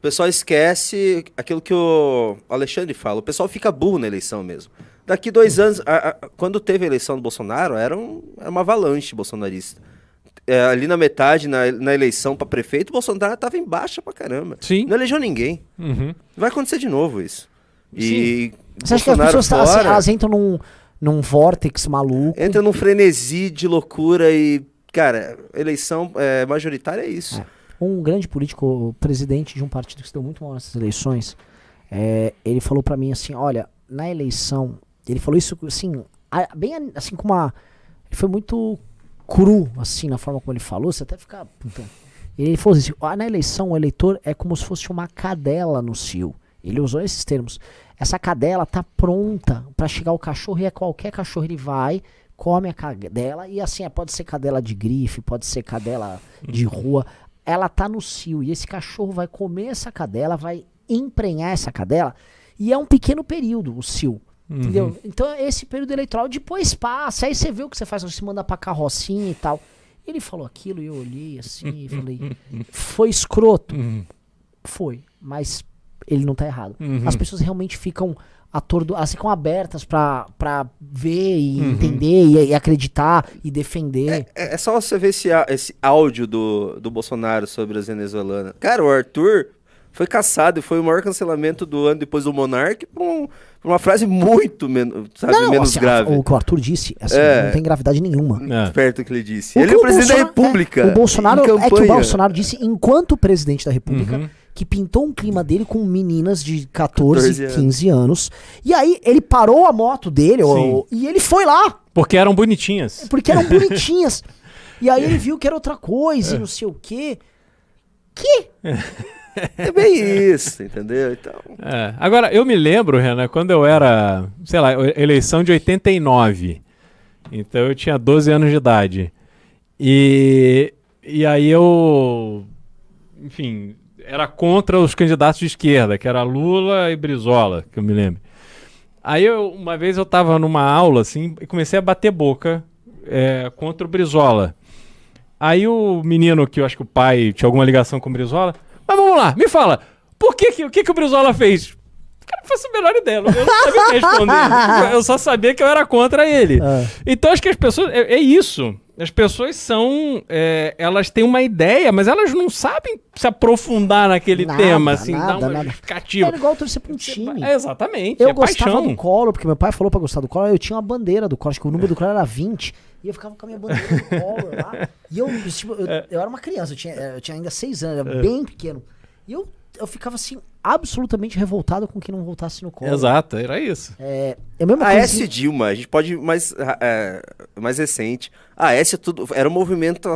O pessoal esquece aquilo que o Alexandre fala. O pessoal fica burro na eleição mesmo. Daqui 2 anos, quando teve a eleição do Bolsonaro, era uma avalanche bolsonarista. Ali na metade, na eleição para prefeito, o Bolsonaro tava em baixa pra caramba. Sim. Não elegeu ninguém. Uhum. Vai acontecer de novo isso. E você acha que as pessoas assim, elas entram num vórtex maluco? Entra num frenesi de loucura e, cara, eleição majoritária é isso. Um grande político, presidente de um partido que se deu muito mal nessas eleições, ele falou pra mim assim, olha, na eleição, ele falou isso assim, bem assim com uma... Ele foi muito cru, assim, na forma como ele falou, você até fica... Ele falou assim, na eleição o eleitor é como se fosse uma cadela no cio. Ele usou esses termos. Essa cadela tá pronta pra chegar o cachorro e qualquer cachorro ele vai, come a cadela e assim, pode ser cadela de grife, pode ser cadela de rua, ela tá no cio e esse cachorro vai comer essa cadela, vai emprenhar essa cadela e é um pequeno período o cio, entendeu? Então esse período eleitoral depois passa, aí você vê o que você faz, você manda pra carrocinha e tal. Ele falou aquilo e eu olhei assim e falei, foi escroto? Foi, mas ele não tá errado. As pessoas realmente ficam assim, ficam abertas pra ver e entender e acreditar e defender. É só você ver esse áudio do Bolsonaro sobre as venezuelanas. Cara, o Arthur foi caçado e foi o maior cancelamento do ano depois do Monark por uma frase muito menos assim, grave. O que o Arthur disse, assim, não tem gravidade nenhuma. Perto do que ele disse. Ele é o presidente da República. O Bolsonaro, que o Bolsonaro disse, enquanto presidente da República, que pintou um clima dele com meninas de 14 15 anos. E aí ele parou a moto dele e ele foi lá. Porque eram bonitinhas. E aí ele viu que era outra coisa e não sei o quê. É bem isso, entendeu? Então... Agora, eu me lembro, Renan, quando eu era, sei lá, eleição de 89. Então eu tinha 12 anos de idade. E aí eu, enfim, era contra os candidatos de esquerda, que era Lula e Brizola, que eu me lembro. Aí uma vez eu tava numa aula, assim, e comecei a bater boca contra o Brizola. Aí o menino, que eu acho que o pai tinha alguma ligação com o Brizola, mas vamos lá, me fala, o que o Brizola fez? Cara, não faço a menor ideia, eu não sabia o que responder. Eu só sabia que eu era contra ele. Então acho que as pessoas, é isso. As pessoas são, elas têm uma ideia, mas elas não sabem se aprofundar naquele tema, assim, dar uma justificativa. Era igual torcer pra um time. Exatamente, eu gostava do Collor, porque meu pai falou pra gostar do Collor, eu tinha uma bandeira do Collor, acho que o número do Collor era 20, e eu ficava com a minha bandeira do Collor lá, e eu era uma criança, eu tinha ainda 6 anos, era bem pequeno, e eu ficava assim, absolutamente revoltado com quem não votasse no Collor. Exato, era isso. Aécio e Dilma, a gente pode ir mais recente. Aécio era um movimento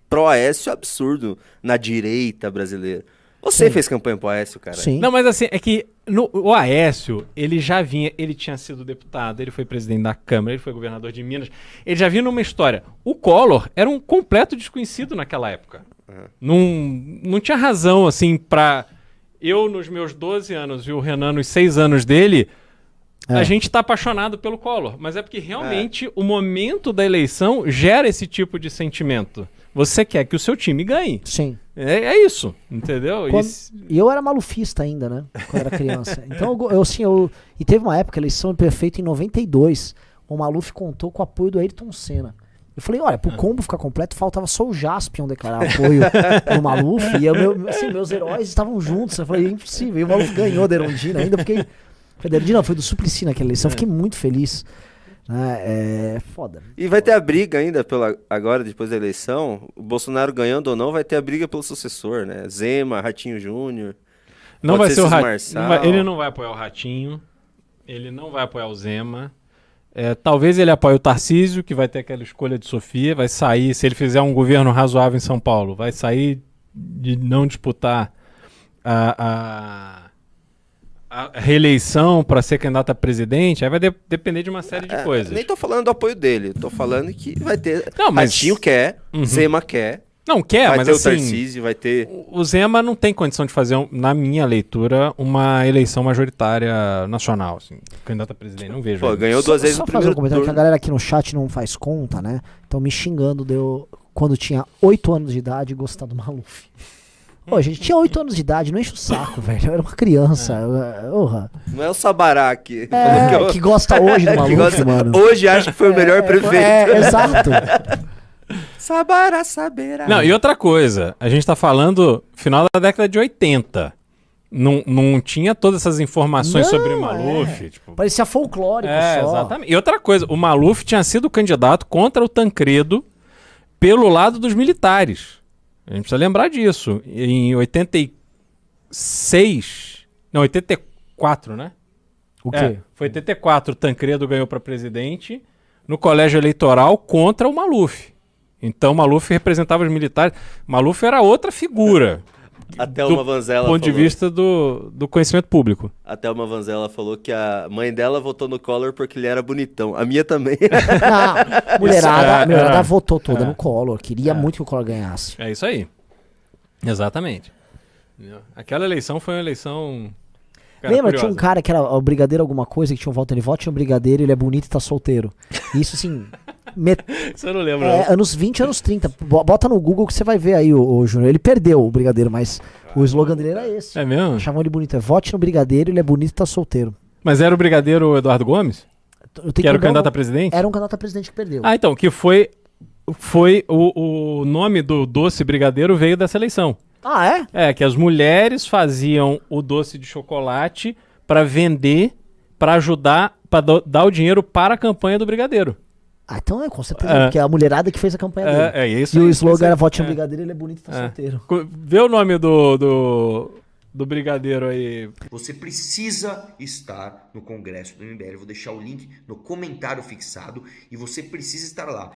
pró-Aécio absurdo na direita brasileira. Você fez campanha pro Aécio, cara? Sim. Não, mas assim, é que o Aécio, ele já vinha, ele tinha sido deputado, ele foi presidente da Câmara, ele foi governador de Minas, ele já vinha numa história. O Collor era um completo desconhecido naquela época. Não tinha razão, assim, pra... Eu, nos meus 12 anos, e o Renan, nos 6 anos dele, a gente tá apaixonado pelo Collor. Mas é porque realmente o momento da eleição gera esse tipo de sentimento. Você quer que o seu time ganhe. Sim. É isso, entendeu? E eu era malufista ainda, né? Quando era criança. Então, e teve uma época, a eleição foi feita em 92, o Maluf contou com o apoio do Ayrton Senna. Eu falei, olha, pro combo ficar completo, faltava só o Jaspion declarar apoio pro Maluf, e meus heróis estavam juntos. Eu falei, é impossível. E o Maluf ganhou da Erundina ainda, fiquei... Foi do Suplicy naquela eleição, fiquei muito feliz. Foda. E vai ter a briga ainda, agora, depois da eleição, o Bolsonaro ganhando ou não, vai ter a briga pelo sucessor, né? Zema, Ratinho Júnior. Não vai ser o Ratinho. Ele não vai apoiar o Ratinho, ele não vai apoiar o Zema. Talvez ele apoie o Tarcísio, que vai ter aquela escolha de Sofia, vai sair, se ele fizer um governo razoável em São Paulo, vai sair de não disputar a reeleição para ser candidato a presidente, aí vai depender de uma série de coisas. Nem tô falando do apoio dele, tô falando que vai ter... Ratinho quer, Zema quer. Não quer, vai mas ter assim... o Tarcísio, vai ter... O Zema não tem condição de fazer, na minha leitura, uma eleição majoritária nacional, assim, candidato a presidente, não vejo. Pô, ganhou 2 vezes no primeiro turno. Só fazer um comentário que a galera aqui no chat não faz conta, né? Então me xingando quando tinha 8 anos de idade, gostar do Maluf. Pô, a gente tinha 8 anos de idade, não enche o saco, velho. Eu era uma criança. Porra. Não é o Sabará que falou Que gosta hoje do que Maluf, gosta- mano. Hoje acha que foi o melhor prefeito. Exato. Sabará saberá. Não, e outra coisa, a gente tá falando final da década de 80. Não tinha todas essas informações Não, sobre o Maluf. Tipo, Parecia folclórico só. exatamente. E outra coisa, o Maluf tinha sido candidato contra o Tancredo pelo lado dos militares. A gente precisa lembrar disso. Em 86... Não, 84, né? O quê? Foi 84, o Tancredo ganhou para presidente no colégio eleitoral contra o Maluf. Então o Maluf representava os militares. Maluf era outra figura. Até do uma Vanzella ponto de falou. vista do conhecimento público. Até uma Vanzella falou que a mãe dela votou no Collor porque ele era bonitão. A minha também. Não, mulherada, é. votou toda no Collor. Queria muito que o Collor ganhasse. É isso aí. Exatamente. Aquela eleição foi uma eleição... cara, Lembra? curiosa. Tinha um cara que era o brigadeiro alguma coisa, que tinha um voto, ele vote no brigadeiro, ele é bonito e tá solteiro. Isso assim... Isso eu não lembro. não. anos 20, anos 30. Bota no Google que você vai ver aí o Júnior. Ele perdeu o brigadeiro, mas o slogan dele era esse. É mesmo? Chavam ele bonito. É vote no brigadeiro, ele é bonito e tá solteiro. Mas era o brigadeiro Eduardo Gomes? Eu tenho Que era o lembrar candidato a presidente? Era um candidato a presidente que perdeu. Ah, então, que foi o nome do doce brigadeiro veio dessa eleição. Ah, é? É, que as mulheres faziam o doce de chocolate para vender, para ajudar, para dar o dinheiro para a campanha do brigadeiro. Ah, então é, com certeza. Porque é a mulherada que fez a campanha dele. É isso E aí, o isso slogan aí. era vote no brigadeiro, ele é bonito e tá solteiro. Vê o nome do brigadeiro aí. Você precisa estar no Congresso do MBL. Eu vou deixar o link no comentário fixado e você precisa estar lá.